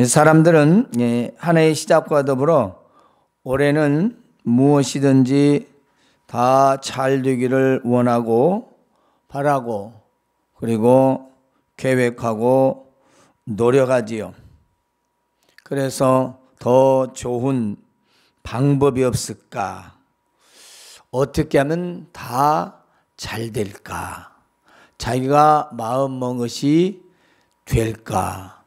사람들은 한 해의 시작과 더불어 올해는 무엇이든지 다 잘 되기를 원하고 바라고 그리고 계획하고 노력하지요. 그래서 더 좋은 방법이 없을까? 어떻게 하면 다 잘 될까? 자기가 마음먹은 것이 될까?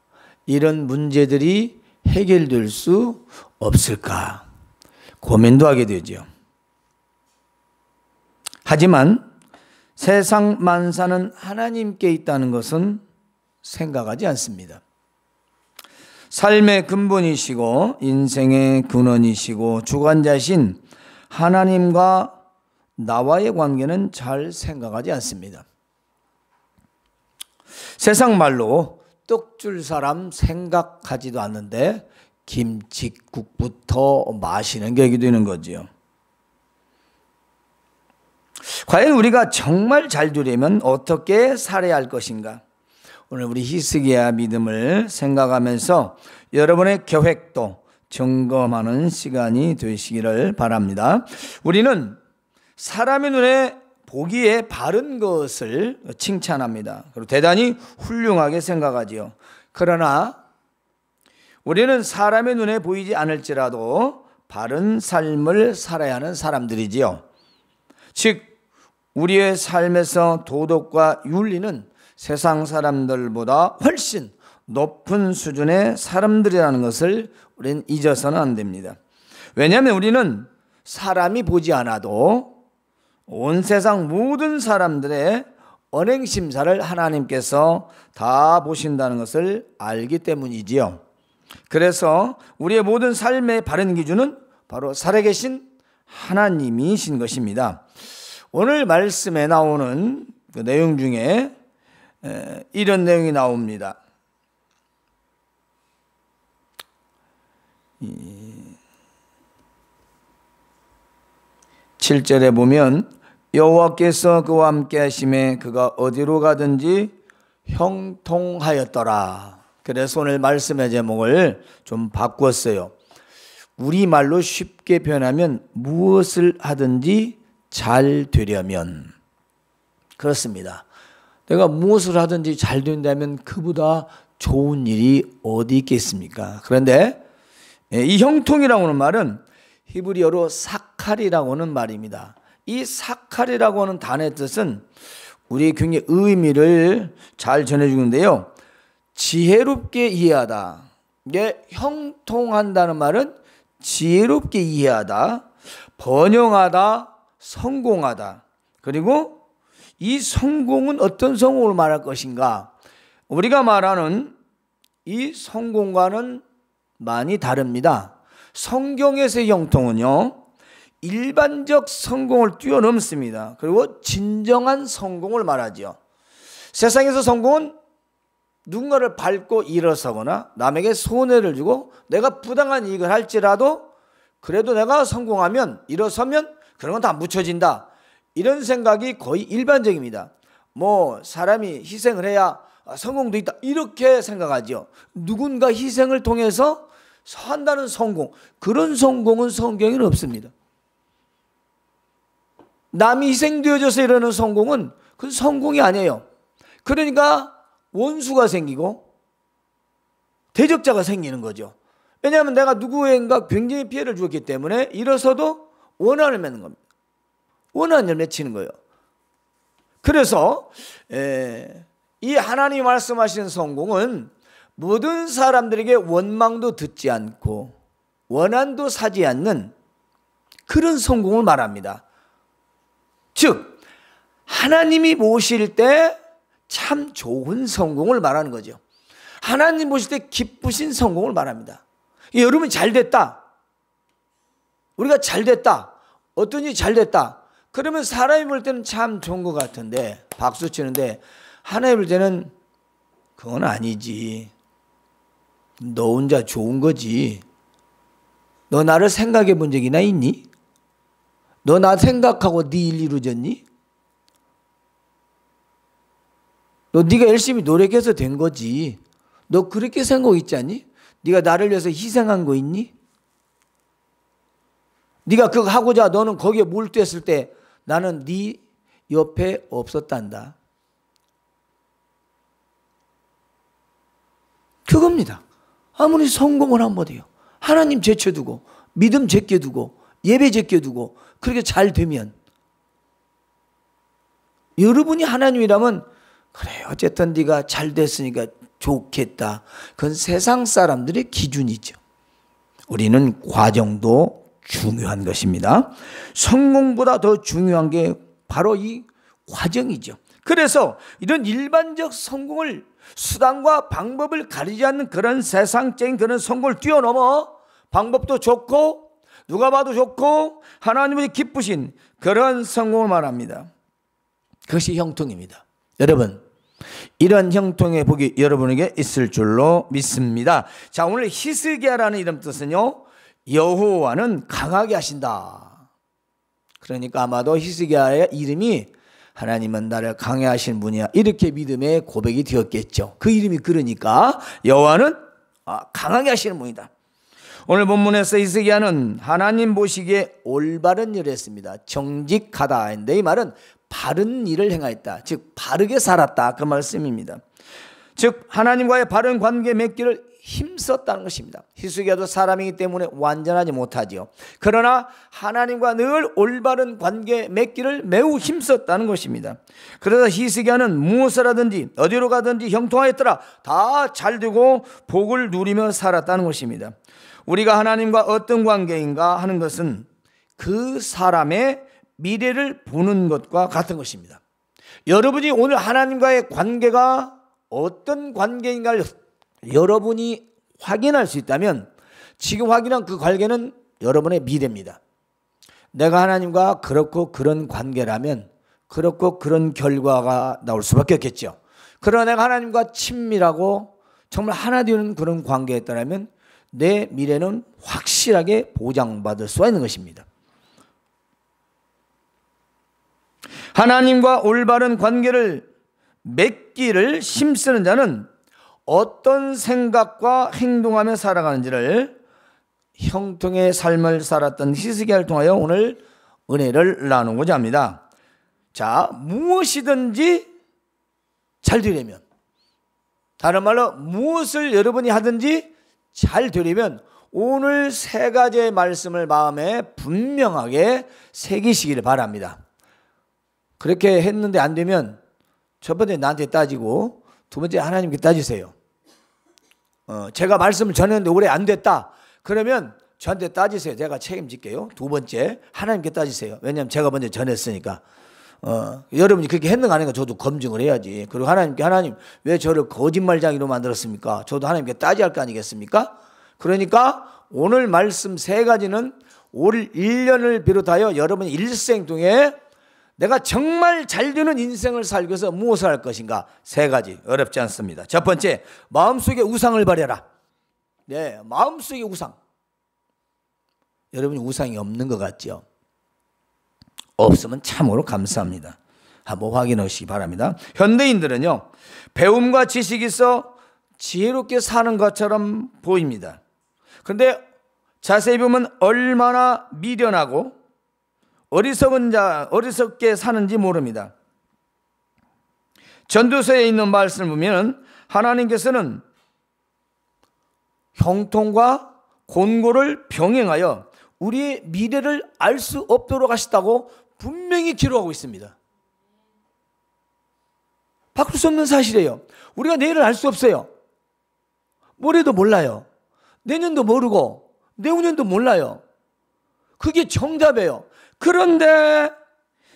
이런 문제들이 해결될 수 없을까? 고민도 하게 되죠. 하지만 세상 만사는 하나님께 있다는 것은 생각하지 않습니다. 삶의 근본이시고 인생의 근원이시고 주관자신 하나님과 나와의 관계는 잘 생각하지 않습니다. 세상 말로 떡 줄 사람 생각하지도 않는데 김칫국부터 마시는 격이 되는 거지요. 과연 우리가 정말 잘 되려면 어떻게 살아야 할 것인가? 오늘 우리 히스기야 믿음을 생각하면서 여러분의 계획도 점검하는 시간이 되시기를 바랍니다. 우리는 사람의 눈에 보기에 바른 것을 칭찬합니다. 그리고 대단히 훌륭하게 생각하지요. 그러나 우리는 사람의 눈에 보이지 않을지라도 바른 삶을 살아야 하는 사람들이지요. 즉 우리의 삶에서 도덕과 윤리는 세상 사람들보다 훨씬 높은 수준의 사람들이라는 것을 우리는 잊어서는 안 됩니다. 왜냐하면 우리는 사람이 보지 않아도 온 세상 모든 사람들의 언행심사를 하나님께서 다 보신다는 것을 알기 때문이지요. 그래서 우리의 모든 삶의 바른 기준은 바로 살아계신 하나님이신 것입니다. 오늘 말씀에 나오는 그 내용 중에 이런 내용이 나옵니다. 7절에 보면 여호와께서 그와 함께 하심에 그가 어디로 가든지 형통하였더라. 그래서 오늘 말씀의 제목을 좀 바꿨어요. 우리말로 쉽게 표현하면 무엇을 하든지 잘 되려면, 그렇습니다. 내가 무엇을 하든지 잘 된다면 그보다 좋은 일이 어디 있겠습니까? 그런데 이 형통이라고 하는 말은 히브리어로 사칼이라고 하는 말입니다. 이 사칼이라고 하는 단어의 뜻은 우리 굉장히 의미를 잘 전해주는데요. 지혜롭게 이해하다. 이게 형통한다는 말은 지혜롭게 이해하다, 번영하다, 성공하다. 그리고 이 성공은 어떤 성공을 말할 것인가? 우리가 말하는 이 성공과는 많이 다릅니다. 성경에서의 형통은요, 일반적 성공을 뛰어넘습니다. 그리고 진정한 성공을 말하죠. 세상에서 성공은 누군가를 밟고 일어서거나 남에게 손해를 주고 내가 부당한 이익을 할지라도 그래도 내가 성공하면, 일어서면 그런 건 다 묻혀진다. 이런 생각이 거의 일반적입니다. 뭐 사람이 희생을 해야 성공도 있다, 이렇게 생각하죠. 누군가 희생을 통해서 한다는 성공, 그런 성공은 성경에는 없습니다. 남이 희생되어져서 이러는 성공은 그건 성공이 아니에요. 그러니까 원수가 생기고 대적자가 생기는 거죠. 왜냐하면 내가 누구에겐가 굉장히 피해를 주었기 때문에 일어서도 원한을 맺는 겁니다. 원한을 맺히는 거예요. 그래서 이 하나님이 말씀하시는 성공은 모든 사람들에게 원망도 듣지 않고 원한도 사지 않는 그런 성공을 말합니다. 즉 하나님이 보실 때 참 좋은 성공을 말하는 거죠. 하나님 보실 때 기쁘신 성공을 말합니다. 여러분이 잘 됐다, 우리가 잘 됐다, 어떤 일이 잘 됐다, 그러면 사람이 볼 때는 참 좋은 것 같은데 박수 치는데, 하나님 볼 때는 그건 아니지, 너 혼자 좋은 거지. 너 나를 생각해 본 적이나 있니? 너 나 생각하고 네 일 이루어졌니? 너 네가 열심히 노력해서 된 거지. 너 그렇게 생각하고 있지 않니? 네가 나를 위해서 희생한 거 있니? 네가 그거 하고자 너는 거기에 몰두했을 때 나는 네 옆에 없었단다. 그겁니다. 아무리 성공을 한 못해요. 하나님 제쳐두고 믿음 제껴두고 예배 제껴두고 그렇게 잘 되면, 여러분이 하나님이라면 그래 어쨌든 네가 잘 됐으니까 좋겠다. 그건 세상 사람들의 기준이죠. 우리는 과정도 중요한 것입니다. 성공보다 더 중요한 게 바로 이 과정이죠. 그래서 이런 일반적 성공을, 수단과 방법을 가리지 않는 그런 세상적인 그런 성공을 뛰어넘어 방법도 좋고 누가 봐도 좋고 하나님이 기쁘신 그런 성공을 말합니다. 그것이 형통입니다. 여러분, 이런 형통의 복이 여러분에게 있을 줄로 믿습니다. 자, 오늘 히스기야라는 이름 뜻은요, 여호와는 강하게 하신다. 그러니까 아마도 히스기야의 이름이 하나님은 나를 강하게 하신 분이야, 이렇게 믿음의 고백이 되었겠죠. 그 이름이 그러니까 여호와는 강하게 하시는 분이다. 오늘 본문에서 히스기야는 하나님 보시기에 올바른 일을 했습니다. 정직하다 했는데 이 말은 바른 일을 행하였다, 즉 바르게 살았다, 그 말씀입니다. 즉 하나님과의 바른 관계 맺기를 힘썼다는 것입니다. 히스기야도 사람이기 때문에 완전하지 못하지요. 그러나 하나님과 늘 올바른 관계 맺기를 매우 힘썼다는 것입니다. 그래서 히스기야는 무엇을 하든지 어디로 가든지 형통하였더라, 다 잘되고 복을 누리며 살았다는 것입니다. 우리가 하나님과 어떤 관계인가 하는 것은 그 사람의 미래를 보는 것과 같은 것입니다. 여러분이 오늘 하나님과의 관계가 어떤 관계인가를 여러분이 확인할 수 있다면, 지금 확인한 그 관계는 여러분의 미래입니다. 내가 하나님과 그렇고 그런 관계라면 그렇고 그런 결과가 나올 수밖에 없겠죠. 그러나 내가 하나님과 친밀하고 정말 하나 되는 그런 관계였다면 내 미래는 확실하게 보장받을 수가 있는 것입니다. 하나님과 올바른 관계를 맺기를 힘쓰는 자는 어떤 생각과 행동하며 살아가는지를 형통의 삶을 살았던 히스기야를 통하여 오늘 은혜를 나누고자 합니다. 자, 무엇이든지 잘 되려면, 다른 말로 무엇을 여러분이 하든지 잘 되려면 오늘 세 가지의 말씀을 마음에 분명하게 새기시기를 바랍니다. 그렇게 했는데 안 되면 첫 번째 나한테 따지고 두 번째 하나님께 따지세요. 제가 말씀을 전했는데 올해 안 됐다 그러면 저한테 따지세요. 제가 책임질게요. 두 번째 하나님께 따지세요. 왜냐하면 제가 먼저 전했으니까. 여러분이 그렇게 했는가 안 했는가 저도 검증을 해야지. 그리고 하나님께, 하나님 왜 저를 거짓말쟁이로 만들었습니까? 저도 하나님께 따져야 할 거 아니겠습니까? 그러니까 오늘 말씀 세 가지는 올 1년을 비롯하여 여러분의 일생 중에 내가 정말 잘 되는 인생을 살기 위해서 무엇을 할 것인가, 세 가지. 어렵지 않습니다. 첫 번째, 마음속에 우상을 버려라. 네, 마음속에 우상. 여러분이 우상이 없는 것 같죠? 없으면 참으로 감사합니다. 한번 확인하시기 바랍니다. 현대인들은요, 배움과 지식이 있어 지혜롭게 사는 것처럼 보입니다. 그런데 자세히 보면 얼마나 미련하고 어리석게 사는지 모릅니다. 전도서에 있는 말씀을 보면 하나님께서는 형통과 곤고를 병행하여 우리의 미래를 알 수 없도록 하셨다고 분명히 기록하고 있습니다. 바꿀 수 없는 사실이에요. 우리가 내일을 알 수 없어요. 모레도 몰라요. 내년도 모르고 내후년도 몰라요. 그게 정답이에요. 그런데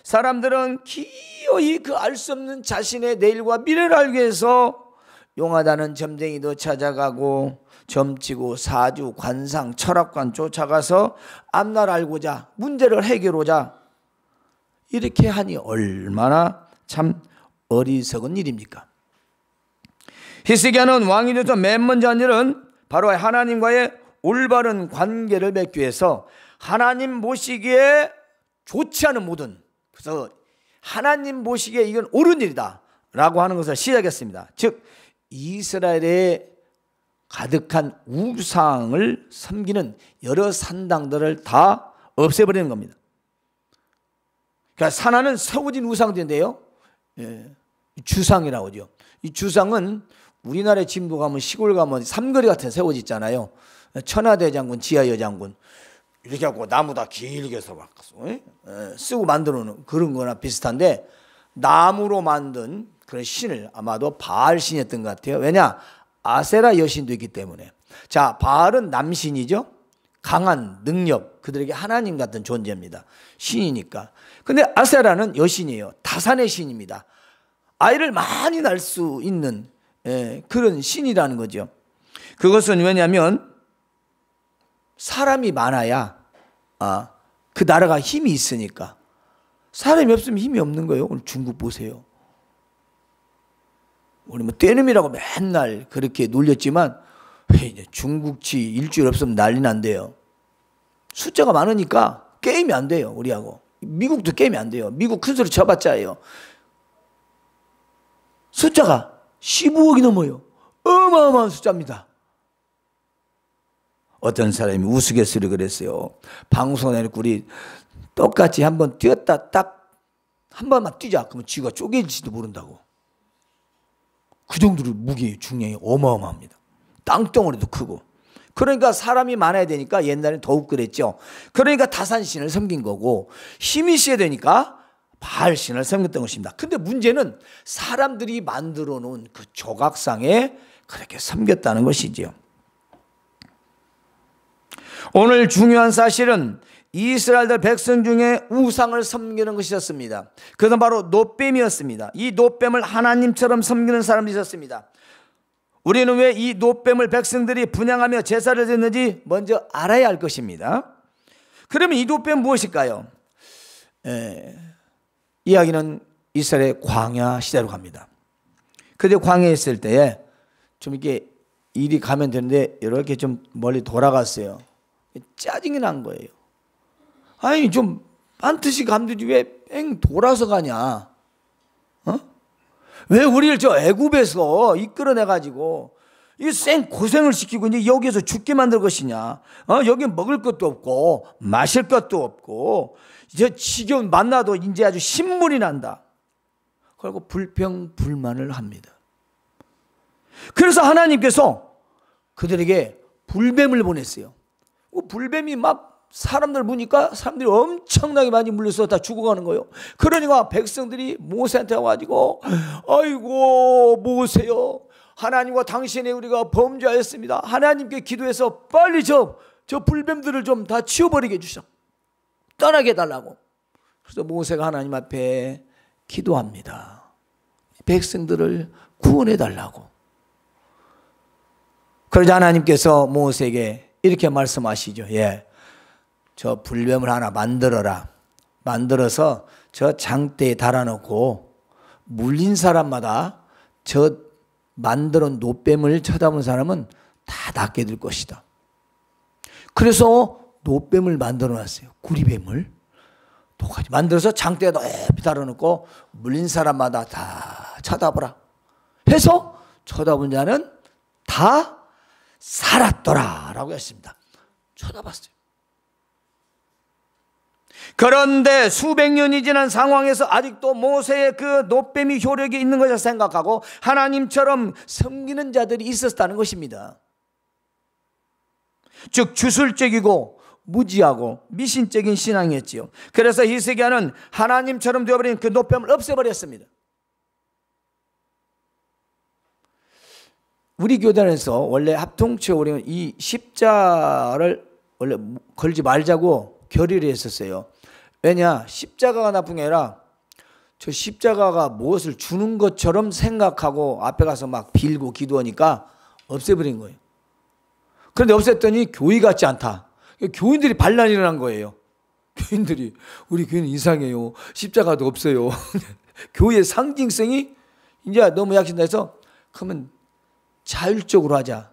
사람들은 기어이 그 알 수 없는 자신의 내일과 미래를 알기 위해서 용하다는 점쟁이도 찾아가고 점치고 사주, 관상, 철학관 쫓아가서 앞날 알고자, 문제를 해결하자, 이렇게 하니 얼마나 참 어리석은 일입니까? 히스기야는 왕이 돼서 맨 먼저 한 일은 바로 하나님과의 올바른 관계를 맺기 위해서 하나님 보시기에 좋지 않은 모든, 그래서 하나님 보시기에 이건 옳은 일이다 라고 하는 것을 시작했습니다. 즉 이스라엘의 가득한 우상을 섬기는 여러 산당들을 다 없애버리는 겁니다. 그러니까 산하는 세워진 우상들인데요, 주상이라고 하죠. 이 주상은 우리나라에 진도 가면 시골 가면 삼거리 같은 세워지잖아요. 천하대장군, 지하여장군 이렇게 하고 나무 다 길게 해서 막 쓰고 만들어 놓은 그런 거나 비슷한데, 나무로 만든 그런 신을 아마도 바알 신이었던 것 같아요. 왜냐? 아세라 여신도 있기 때문에. 자, 바알은 남신이죠. 강한 능력, 그들에게 하나님 같은 존재입니다. 신이니까. 근데 아세라는 여신이에요. 다산의 신입니다. 아이를 많이 낳을 수 있는 그런 신이라는 거죠. 그것은 왜냐하면 사람이 많아야 그 나라가 힘이 있으니까. 사람이 없으면 힘이 없는 거예요. 오늘 중국 보세요. 우리 뭐 떼놈이라고 맨날 그렇게 놀렸지만 이제 중국치 일주일 없으면 난리 난대요. 숫자가 많으니까 게임이 안 돼요. 우리하고. 미국도 게임이 안 돼요. 미국 큰 소리 쳐봤자예요. 숫자가 15억이 넘어요. 어마어마한 숫자입니다. 어떤 사람이 우스갯소리 그랬어요. 방송에 우리 똑같이 한번 뛰었다 딱 한 번만 뛰자. 그러면 쥐가 쪼개질지도 모른다고. 그 정도로 무게 중량이 어마어마합니다. 땅덩어리도 크고. 그러니까 사람이 많아야 되니까 옛날엔 더욱 그랬죠. 그러니까 다산신을 섬긴 거고, 힘이 있어야 되니까 바알신을 섬겼던 것입니다. 근데 문제는 사람들이 만들어 놓은 그 조각상에 그렇게 섬겼다는 것이죠. 오늘 중요한 사실은 이스라엘들 백성 중에 우상을 섬기는 것이었습니다. 그것은 바로 놋뱀이었습니다. 이 놋뱀을 하나님처럼 섬기는 사람이 있었습니다. 우리는 왜 이 놋뱀을 백성들이 분향하며 제사를 드렸는지 먼저 알아야 할 것입니다. 그러면 이 놋뱀은 무엇일까요? 이야기는 이스라엘 광야 시대로 갑니다. 그때 광야에 있을 때에 좀 이렇게 일이 가면 되는데 이렇게 좀 멀리 돌아갔어요. 짜증이 난 거예요. 아니 좀 반드시 감두지 왜 뺑 돌아서 가냐? 왜 우리를 저 애굽에서 이끌어내가지고 이 쌩 고생을 시키고 이제 여기에서 죽게 만들 것이냐? 여기 먹을 것도 없고 마실 것도 없고 이제 지겨운 만나도 이제 아주 신물이 난다. 그리고 불평불만을 합니다. 그래서 하나님께서 그들에게 불뱀을 보냈어요. 불뱀이 막 사람들 보니까 사람들이 엄청나게 많이 물려서 다 죽어가는 거예요. 그러니까 백성들이 모세한테 와가지고 아이고 모세요, 하나님과 당신의 우리가 범죄하였습니다. 하나님께 기도해서 빨리 저 불뱀들을 좀 다 치워버리게 해주셔. 떠나게 해달라고. 그래서 모세가 하나님 앞에 기도합니다. 백성들을 구원해달라고. 그러자 하나님께서 모세에게 이렇게 말씀하시죠. 저 불뱀을 하나 만들어라. 만들어서 저 장대에 달아놓고 물린 사람마다 저 만들어 놋뱀을 쳐다본 사람은 다 낫게 될 것이다. 그래서 놋뱀을 만들어 놨어요. 구리뱀을 똑같이 만들어서 장대에 높이 달아놓고 물린 사람마다 다 쳐다보라 해서 쳐다본 자는 다 살았더라 라고 했습니다. 쳐다봤어요. 그런데 수백 년이 지난 상황에서 아직도 모세의 그 놋뱀이 효력이 있는 것을 생각하고 하나님처럼 섬기는 자들이 있었다는 것입니다. 즉 주술적이고 무지하고 미신적인 신앙이었지요. 그래서 히스기야는 하나님처럼 되어버린 그 놋뱀을 없애버렸습니다. 우리 교단에서 원래 합통체오리는 이 십자를 원래 걸지 말자고 결의를 했었어요. 왜냐? 십자가가 나쁜 게 아니라 저 십자가가 무엇을 주는 것처럼 생각하고 앞에 가서 막 빌고 기도하니까 없애버린 거예요. 그런데 없앴더니 교회 같지 않다. 교인들이 반란이 일어난 거예요. 교인들이 우리 교회는 이상해요. 십자가도 없어요. 교회의 상징성이 이제 너무 약해진다 해서 그러면 자율적으로 하자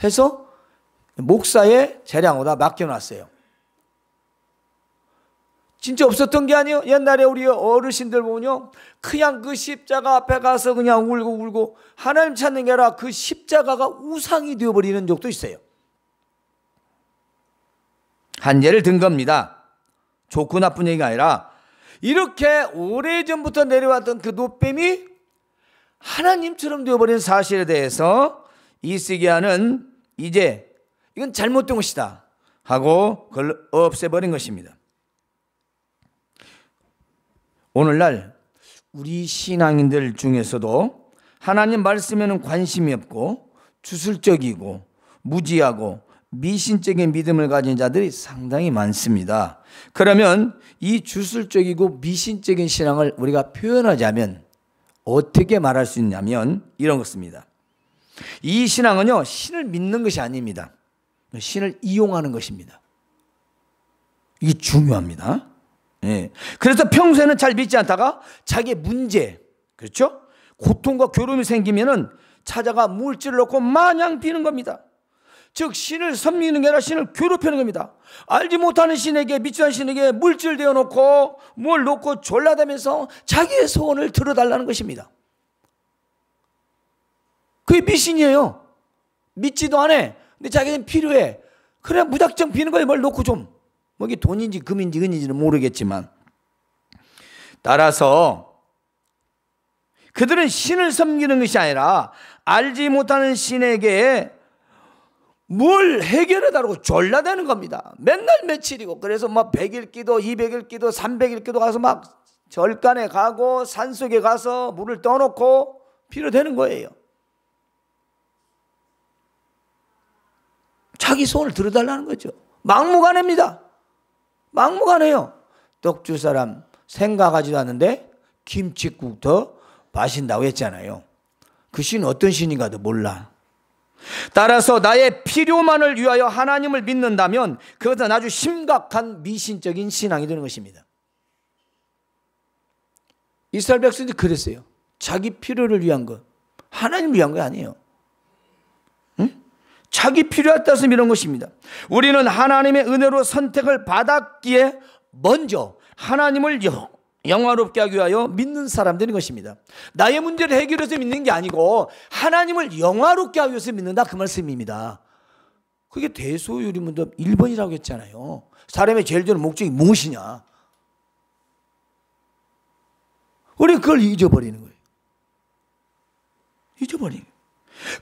해서 목사의 재량으로 맡겨놨어요. 진짜 없었던 게 아니에요. 옛날에 우리 어르신들 보면요, 그냥 그 십자가 앞에 가서 그냥 울고 하나님 찾는 게 아니라 그 십자가가 우상이 되어버리는 적도 있어요. 한 예를 든 겁니다. 좋고 나쁜 얘기가 아니라 이렇게 오래전부터 내려왔던 그 노뱀이 하나님처럼 되어버린 사실에 대해서 이스기야는 이제 이건 잘못된 것이다 하고 그걸 없애버린 것입니다. 오늘날 우리 신앙인들 중에서도 하나님 말씀에는 관심이 없고 주술적이고 무지하고 미신적인 믿음을 가진 자들이 상당히 많습니다. 그러면 이 주술적이고 미신적인 신앙을 우리가 표현하자면 어떻게 말할 수 있냐면 이런 것입니다. 이 신앙은요, 신을 믿는 것이 아닙니다. 신을 이용하는 것입니다. 이게 중요합니다. 예. 그래서 평소에는 잘 믿지 않다가 자기의 문제, 그렇죠? 고통과 괴로움이 생기면은 찾아가 물질을 놓고 마냥 비는 겁니다. 즉 신을 섬기는 게 아니라 신을 괴롭히는 겁니다. 알지 못하는 신에게, 믿지 않는 신에게 물질 대어놓고 뭘 놓고 졸라대면서 자기의 소원을 들어달라는 것입니다. 그게 미신이에요. 믿지도 않아. 근데 자기는 필요해. 그래 무작정 비는 거예요. 뭘 놓고 좀. 뭐 이게 돈인지 금인지 은인지는 모르겠지만, 따라서 그들은 신을 섬기는 것이 아니라 알지 못하는 신에게 뭘 해결해달라고 졸라대는 겁니다. 맨날 며칠이고, 그래서 막 100일 기도, 200일 기도, 300일 기도 가서 막 절간에 가고 산속에 가서 물을 떠놓고 필요되는 거예요. 자기 소원을 들어달라는 거죠. 막무가내입니다. 막무가내요. 떡 줄 사람 생각하지도 않는데 김칫국 더 마신다고 했잖아요. 그 신은 어떤 신인가도 몰라. 따라서 나의 필요만을 위하여 하나님을 믿는다면 그것은 아주 심각한 미신적인 신앙이 되는 것입니다. 이스라엘 백성들이 그랬어요. 자기 필요를 위한 것, 하나님을 위한 거 아니에요. 자기 필요에 따라서 이런 것입니다. 우리는 하나님의 은혜로 선택을 받았기에 먼저 하나님을 영화롭게 하기 위하여 믿는 사람들인 것입니다. 나의 문제를 해결해서 믿는 게 아니고 하나님을 영화롭게 하기 위해서 믿는다, 그 말씀입니다. 그게 대소유리문답 1번이라고 했잖아요. 사람의 제일 좋은 목적이 무엇이냐? 우리 그걸 잊어버리는 거예요. 잊어버리는 거예요.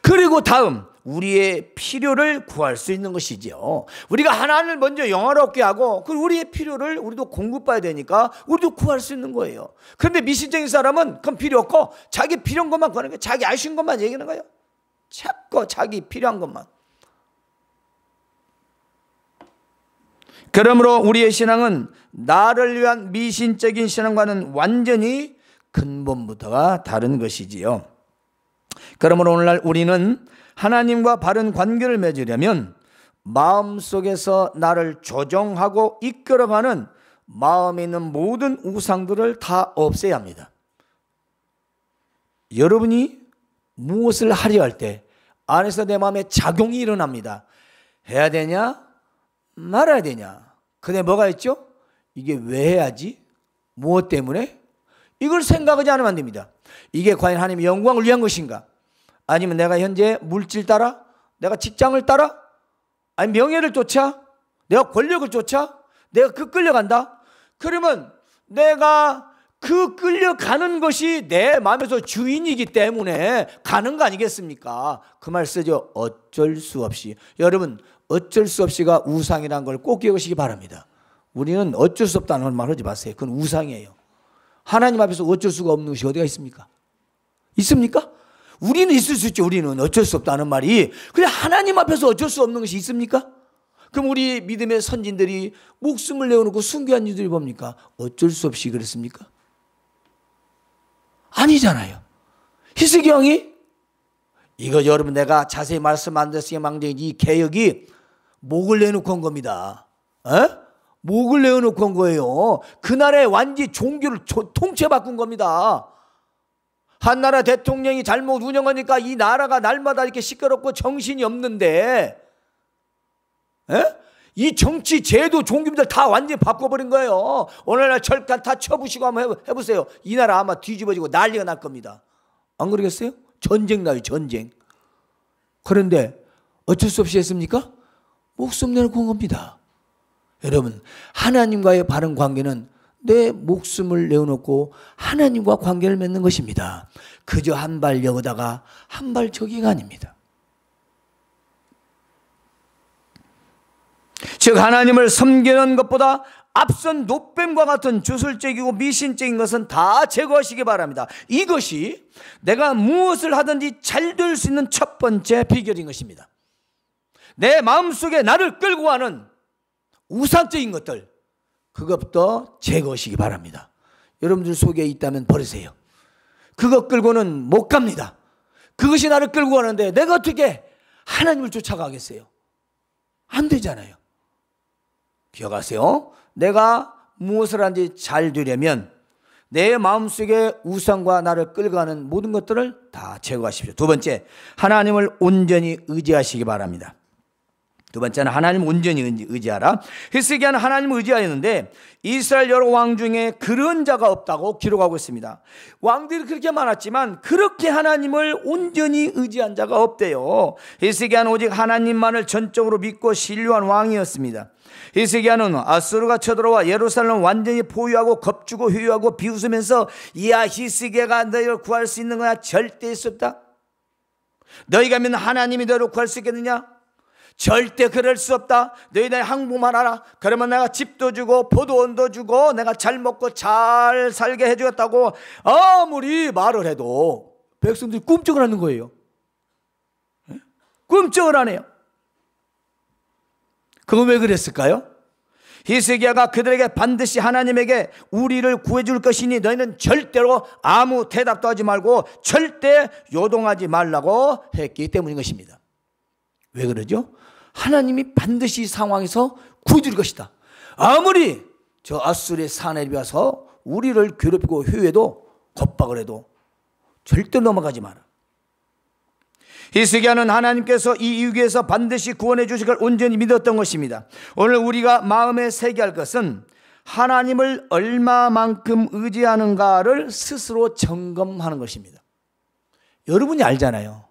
그리고 다음 우리의 필요를 구할 수 있는 것이죠. 우리가 하나님을 먼저 영화롭게 하고 그 우리의 필요를 우리도 공급해야 되니까 우리도 구할 수 있는 거예요. 그런데 미신적인 사람은 그건 필요 없고 자기 필요한 것만 구하는 거예요. 자기 알 수 있는 것만 얘기하는 거예요. 자꾸 자기 필요한 것만. 그러므로 우리의 신앙은 나를 위한 미신적인 신앙과는 완전히 근본부터가 다른 것이지요. 그러므로 오늘날 우리는 하나님과 바른 관계를 맺으려면 마음속에서 나를 조정하고 이끌어가는 마음에 있는 모든 우상들을 다 없애야 합니다. 여러분이 무엇을 하려 할 때 안에서 내 마음에 작용이 일어납니다. 해야 되냐? 말아야 되냐? 근데 뭐가 있죠? 이게 왜 해야지? 무엇 때문에? 이걸 생각하지 않으면 안 됩니다. 이게 과연 하나님의 영광을 위한 것인가? 아니면 내가 현재 물질 따라? 내가 직장을 따라? 아니 명예를 쫓아? 내가 권력을 쫓아? 내가 그 끌려간다? 그러면 내가 그 끌려가는 것이 내 마음에서 주인이기 때문에 가는 거 아니겠습니까? 그 말 쓰죠. 어쩔 수 없이. 여러분 어쩔 수 없이가 우상이라는 걸 꼭 기억하시기 바랍니다. 우리는 어쩔 수 없다는 말 하지 마세요. 그건 우상이에요. 하나님 앞에서 어쩔 수가 없는 것이 어디가 있습니까? 있습니까? 우리는 있을 수 있죠. 우리는 어쩔 수 없다는 말이. 그래 하나님 앞에서 어쩔 수 없는 것이 있습니까? 그럼 우리 믿음의 선진들이 목숨을 내어놓고 순교한 이들이 뭡니까? 어쩔 수 없이 그랬습니까? 아니잖아요. 히스기 왕이 이거 여러분 내가 자세히 말씀 안 드렸으니 망정이 이 개혁이 목을 내놓고 한 겁니다. 목을 내어놓고 한 거예요. 그날의 완전히 종교를 통째 바꾼 겁니다. 한 나라 대통령이 잘못 운영하니까 이 나라가 날마다 이렇게 시끄럽고 정신이 없는데 이 정치, 제도, 종교들 다 완전히 바꿔버린 거예요. 오늘날 절간 다 쳐부시고 한번 해보세요. 이 나라 아마 뒤집어지고 난리가 날 겁니다. 안 그러겠어요? 전쟁 나요, 전쟁. 그런데 어쩔 수 없이 했습니까? 목숨 내놓고 온 겁니다. 여러분, 하나님과의 바른 관계는 내 목숨을 내어놓고 하나님과 관계를 맺는 것입니다. 그저 한 발 여기다가 한 발 저기가 아닙니다. 즉 하나님을 섬기는 것보다 앞선 노뱀과 같은 주술적이고 미신적인 것은 다 제거하시기 바랍니다. 이것이 내가 무엇을 하든지 잘 될 수 있는 첫 번째 비결인 것입니다. 내 마음속에 나를 끌고 가는 우상적인 것들, 그것부터 제거하시기 바랍니다. 여러분들 속에 있다면 버리세요. 그것 끌고는 못 갑니다. 그것이 나를 끌고 가는데 내가 어떻게 하나님을 쫓아가겠어요? 안 되잖아요. 기억하세요. 내가 무엇을 하는지 잘 되려면 내 마음속에 우상과 나를 끌어가는 모든 것들을 다 제거하십시오. 두 번째, 하나님을 온전히 의지하시기 바랍니다. 두 번째는 하나님을 온전히 의지하라. 히스기야는 하나님을 의지하였는데 이스라엘 여러 왕 중에 그런 자가 없다고 기록하고 있습니다. 왕들이 그렇게 많았지만 그렇게 하나님을 온전히 의지한 자가 없대요. 히스기야는 오직 하나님만을 전적으로 믿고 신뢰한 왕이었습니다. 히스기야는 아수르가 쳐들어와 예루살렘을 완전히 포위하고 겁주고 회유하고 비웃으면서 이야, 히스기야가 너희를 구할 수 있는 거야? 절대 있을 수 없다. 너희가 믿는 하나님이 너희를 구할 수 있겠느냐? 절대 그럴 수 없다. 너희 내 항복만 하라. 그러면 내가 집도 주고 포도원도 주고 내가 잘 먹고 잘 살게 해주겠다고 아무리 말을 해도 백성들이 꿈쩍을 하는 거예요. 꿈쩍을 하네요. 그건 왜 그랬을까요? 히스기야가 그들에게 반드시 하나님에게 우리를 구해줄 것이니 너희는 절대로 아무 대답도 하지 말고 절대 요동하지 말라고 했기 때문인 것입니다. 왜 그러죠? 하나님이 반드시 이 상황에서 구해줄 것이다. 아무리 저 아수르의 사내리 와서 우리를 괴롭히고 회유해도 겁박을 해도 절대 넘어가지 마라. 히스기야는 하나님께서 이 위기에서 반드시 구원해 주실 걸 온전히 믿었던 것입니다. 오늘 우리가 마음에 새겨야 할 것은 하나님을 얼마만큼 의지하는가를 스스로 점검하는 것입니다. 여러분이 알잖아요.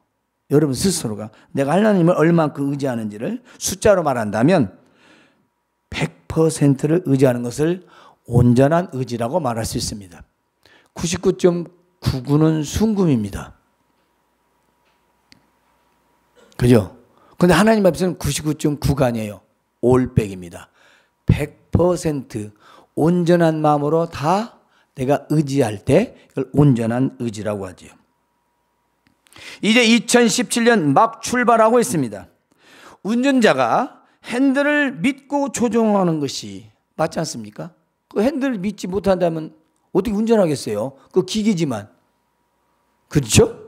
여러분 스스로가 내가 하나님을 얼마만큼 의지하는지를 숫자로 말한다면 100%를 의지하는 것을 온전한 의지라고 말할 수 있습니다. 99.99는 순금입니다. 그죠? 근데 하나님 앞에서는 99.9가 아니에요. 올백입니다. 100% 온전한 마음으로 다 내가 의지할 때 이걸 온전한 의지라고 하죠. 이제 2017년 막 출발하고 있습니다. 운전자가 핸들을 믿고 조종하는 것이 맞지 않습니까? 그 핸들을 믿지 못한다면 어떻게 운전하겠어요? 그 기계지만. 그렇죠?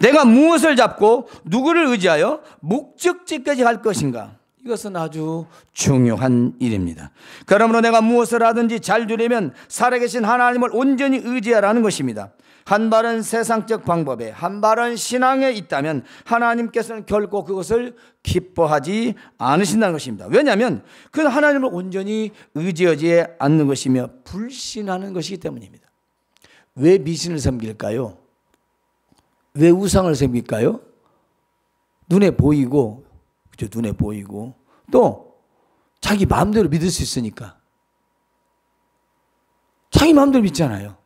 내가 무엇을 잡고 누구를 의지하여 목적지까지 갈 것인가? 이것은 아주 중요한 일입니다. 그러므로 내가 무엇을 하든지 잘 되려면 살아계신 하나님을 온전히 의지하라는 것입니다. 한 발은 세상적 방법에 한 발은 신앙에 있다면 하나님께서는 결코 그것을 기뻐하지 않으신다는 것입니다. 왜냐하면 그 하나님을 온전히 의지하지 않는 것이며 불신하는 것이기 때문입니다. 왜 미신을 섬길까요? 왜 우상을 섬길까요? 눈에 보이고, 그죠? 눈에 보이고, 또 자기 마음대로 믿을 수 있으니까. 자기 마음대로 믿잖아요.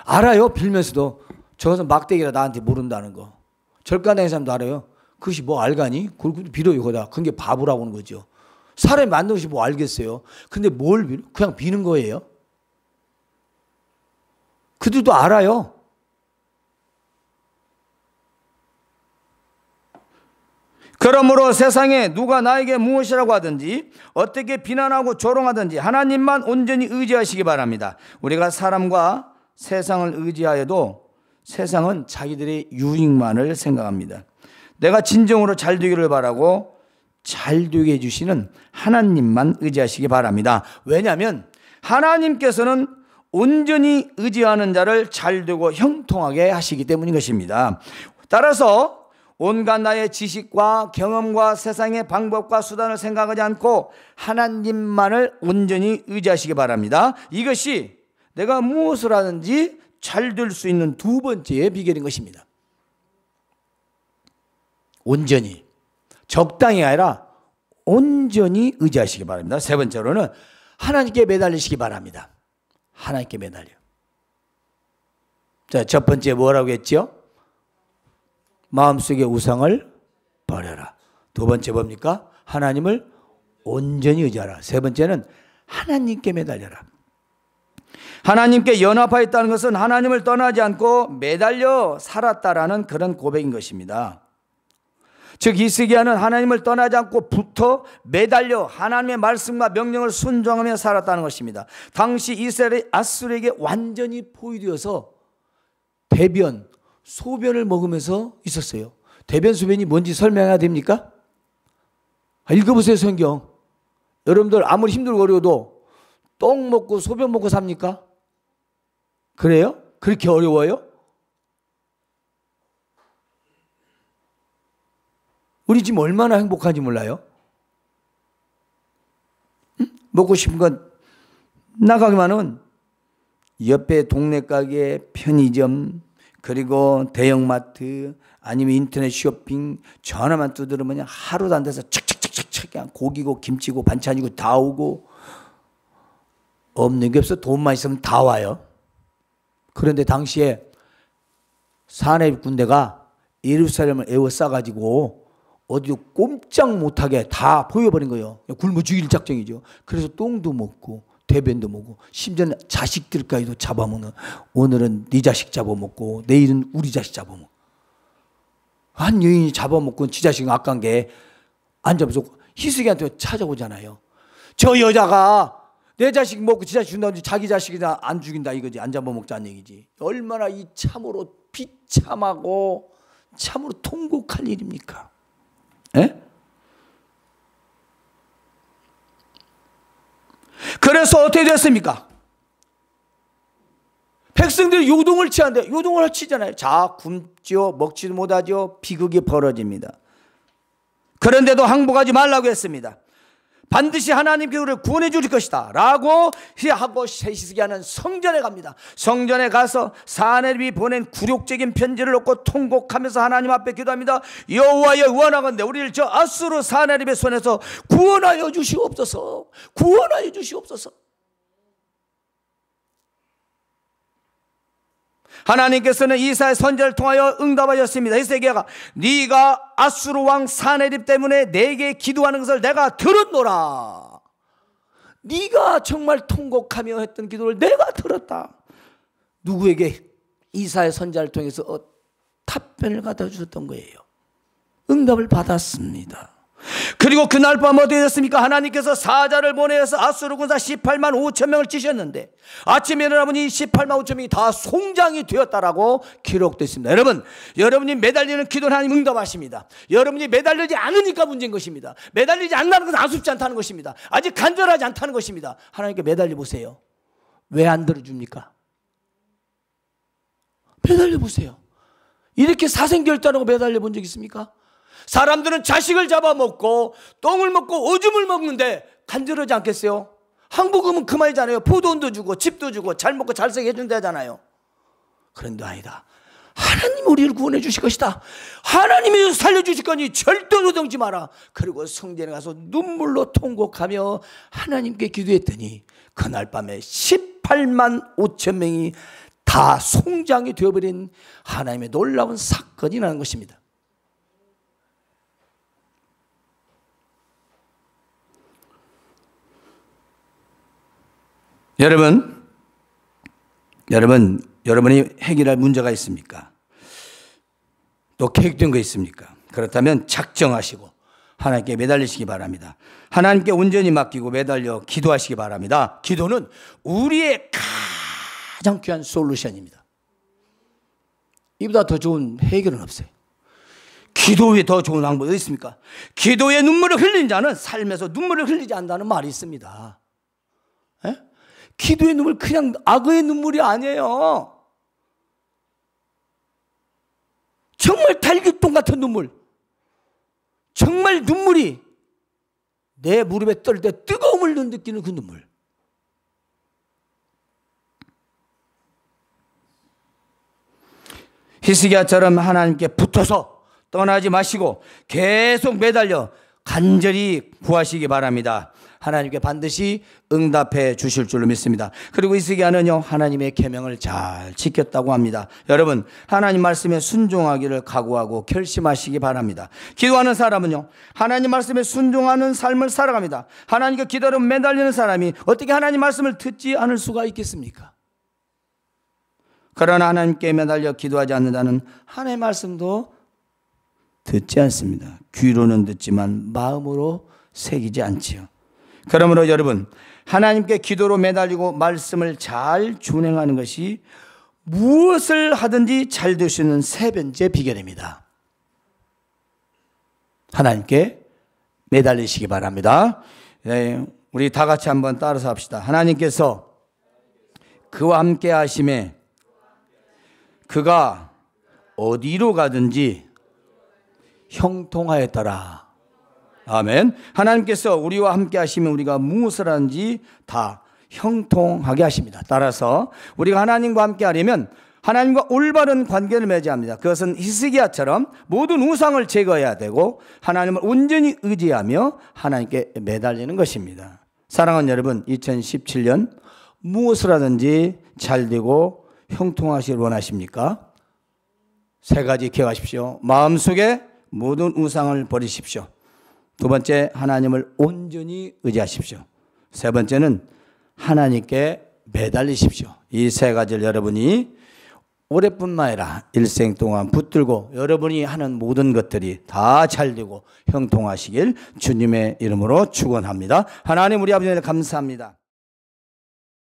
알아요. 빌면서도 저것은 막대기라 나한테 모른다는 거. 절간 다니는 사람도 알아요. 그것이 뭐 알가니? 그걸 빌어요. 거다. 그게 바보라고 하는 거죠. 사람이 만든 것이 뭐 알겠어요. 근데 뭘 빌어? 그냥 비는 거예요. 그들도 알아요. 그러므로 세상에 누가 나에게 무엇이라고 하든지 어떻게 비난하고 조롱하든지 하나님만 온전히 의지하시기 바랍니다. 우리가 사람과 세상을 의지하여도 세상은 자기들의 유익만을 생각합니다. 내가 진정으로 잘 되기를 바라고 잘 되게 해주시는 하나님만 의지하시기 바랍니다. 왜냐하면 하나님께서는 온전히 의지하는 자를 잘 되고 형통하게 하시기 때문인 것입니다. 따라서 온갖 나의 지식과 경험과 세상의 방법과 수단을 생각하지 않고 하나님만을 온전히 의지하시기 바랍니다. 이것이 내가 무엇을 하든지 잘 될 수 있는 두 번째의 비결인 것입니다. 온전히, 적당히 아니라 온전히 의지하시기 바랍니다. 세 번째로는 하나님께 매달리시기 바랍니다. 하나님께 매달려. 자, 첫 번째 뭐라고 했죠? 마음속의 우상을 버려라. 두 번째 뭡니까? 하나님을 온전히 의지하라. 세 번째는 하나님께 매달려라. 하나님께 연합하여 있다는 것은 하나님을 떠나지 않고 매달려 살았다라는 그런 고백인 것입니다. 즉 히스기야는 하나님을 떠나지 않고 붙어 매달려 하나님의 말씀과 명령을 순종하며 살았다는 것입니다. 당시 이스라엘이 아수르에게 완전히 포위되어서 대변, 소변을 먹으면서 있었어요. 대변, 소변이 뭔지 설명해야 됩니까? 읽어보세요, 성경. 여러분들 아무리 힘들고 어려워도 똥 먹고 소변 먹고 삽니까? 그래요? 그렇게 어려워요? 우리 지금 얼마나 행복한지 몰라요? 응? 먹고 싶은 건 나가기만 하면 옆에 동네 가게, 편의점, 그리고 대형마트, 아니면 인터넷 쇼핑 전화만 두드리면 하루도 안 돼서 척척척척 그냥 고기고 김치고 반찬이고 다 오고, 없는 게 없어. 돈만 있으면 다 와요. 그런데 당시에 사내립 군대가 예루살렘을 에워싸가지고 어디 꼼짝 못하게 다 보여버린 거예요. 굶어 죽일 작정이죠. 그래서 똥도 먹고 대변도 먹고 심지어는 자식들까지도 잡아먹는, 오늘은 네 자식 잡아먹고 내일은 우리 자식 잡아먹고, 한 여인이 잡아먹고 지 자식 아까운 게 안 잡아서 히스기야한테 찾아오잖아요. 저 여자가 내 자식 먹고 지 자식 준다는지 자기 자식이나 안 죽인다 이거지, 안 잡아먹자는 얘기지. 얼마나 이 참으로 비참하고 참으로 통곡할 일입니까? 에? 그래서 어떻게 됐습니까? 백성들이 요동을 치는데, 요동을 치잖아요. 자, 굶지요, 먹지도 못하죠. 비극이 벌어집니다. 그런데도 항복하지 말라고 했습니다. 반드시 하나님께 우리를 구원해 주실 것이다 라고 하고 히스기야는 성전에 갑니다. 성전에 가서 사내립이 보낸 굴욕적인 편지를 놓고 통곡하면서 하나님 앞에 기도합니다. 여호와여, 원하건대 우리를 저 아수르 사내립의 손에서 구원하여 주시옵소서. 구원하여 주시옵소서. 하나님께서는 이사야 선지자를 통하여 응답하셨습니다. 히스기야가 네가 아수르 왕 사내립 때문에 내게 기도하는 것을 내가 들었노라. 네가 정말 통곡하며 했던 기도를 내가 들었다. 누구에게? 이사야 선지자를 통해서 답변을 갖다 주셨던 거예요. 응답을 받았습니다. 그리고 그날 밤 어떻게 됐습니까? 하나님께서 사자를 보내서 아수르 군사 18만 5천 명을 치셨는데 아침에 일어나보니 18만 5천 명이 다 송장이 되었다라고 기록됐습니다. 여러분, 여러분이 매달리는 기도는 하나님 응답하십니다. 여러분이 매달리지 않으니까 문제인 것입니다. 매달리지 않는 것은 아쉽지 않다는 것입니다. 아직 간절하지 않다는 것입니다. 하나님께 매달려 보세요. 왜 안 들어줍니까? 매달려 보세요. 이렇게 사생결단하고 매달려 본 적 있습니까? 사람들은 자식을 잡아먹고 똥을 먹고 오줌을 먹는데 간절하지 않겠어요? 항복하면 그만이잖아요. 포도원도 주고 집도 주고 잘 먹고 잘 살게 해준다잖아요. 그런데 아니다. 하나님 우리를 구원해 주실 것이다. 하나님이 살려주실 거니 절대로 동지 마라. 그리고 성전에 가서 눈물로 통곡하며 하나님께 기도했더니 그날 밤에 18만 5천 명이 다 송장이 되어버린 하나님의 놀라운 사건이 나는 것입니다. 여러분이 해결할 문제가 있습니까? 또 계획된 거 있습니까? 그렇다면 작정하시고 하나님께 매달리시기 바랍니다. 하나님께 온전히 맡기고 매달려 기도하시기 바랍니다. 기도는 우리의 가장 귀한 솔루션입니다. 이보다 더 좋은 해결은 없어요. 기도에 더 좋은 방법이 어디 있습니까? 기도에 눈물을 흘린 자는 삶에서 눈물을 흘리지 않는다는 말이 있습니다. 에? 기도의 눈물 그냥 악의 눈물이 아니에요. 정말 달걀똥 같은 눈물, 정말 눈물이 내 무릎에 떨 때 뜨거움을 느끼는 그 눈물. 히스기야처럼 하나님께 붙어서 떠나지 마시고 계속 매달려 간절히 구하시기 바랍니다. 하나님께 반드시 응답해 주실 줄로 믿습니다. 그리고 히스기야는요, 하나님의 계명을 잘 지켰다고 합니다. 여러분, 하나님 말씀에 순종하기를 각오하고 결심하시기 바랍니다. 기도하는 사람은요, 하나님 말씀에 순종하는 삶을 살아갑니다. 하나님께 기도로 매달리는 사람이 어떻게 하나님 말씀을 듣지 않을 수가 있겠습니까? 그러나 하나님께 매달려 기도하지 않는다는 하나님의 말씀도 듣지 않습니다. 귀로는 듣지만 마음으로 새기지 않지요. 그러므로 여러분, 하나님께 기도로 매달리고 말씀을 잘 준행하는 것이 무엇을 하든지 잘 될 수 있는 세 번째 비결입니다. 하나님께 매달리시기 바랍니다. 네, 우리 다 같이 한번 따라서 합시다. 하나님께서 그와 함께 하심에 그가 어디로 가든지 형통하였더라. 아멘. 하나님께서 우리와 함께 하시면 우리가 무엇을 하는지 다 형통하게 하십니다. 따라서 우리가 하나님과 함께 하려면 하나님과 올바른 관계를 맺어야 합니다. 그것은 히스기야처럼 모든 우상을 제거해야 되고 하나님을 온전히 의지하며 하나님께 매달리는 것입니다. 사랑하는 여러분, 2017년 무엇을 하든지 잘되고 형통하시길 원하십니까? 세 가지 기억하십시오. 마음속에 모든 우상을 버리십시오. 두 번째, 하나님을 온전히 의지하십시오. 세 번째는 하나님께 매달리십시오. 이 세 가지를 여러분이 올해뿐만 아니라 일생 동안 붙들고 여러분이 하는 모든 것들이 다 잘되고 형통하시길 주님의 이름으로 축원합니다. 하나님, 우리 아버지 감사합니다.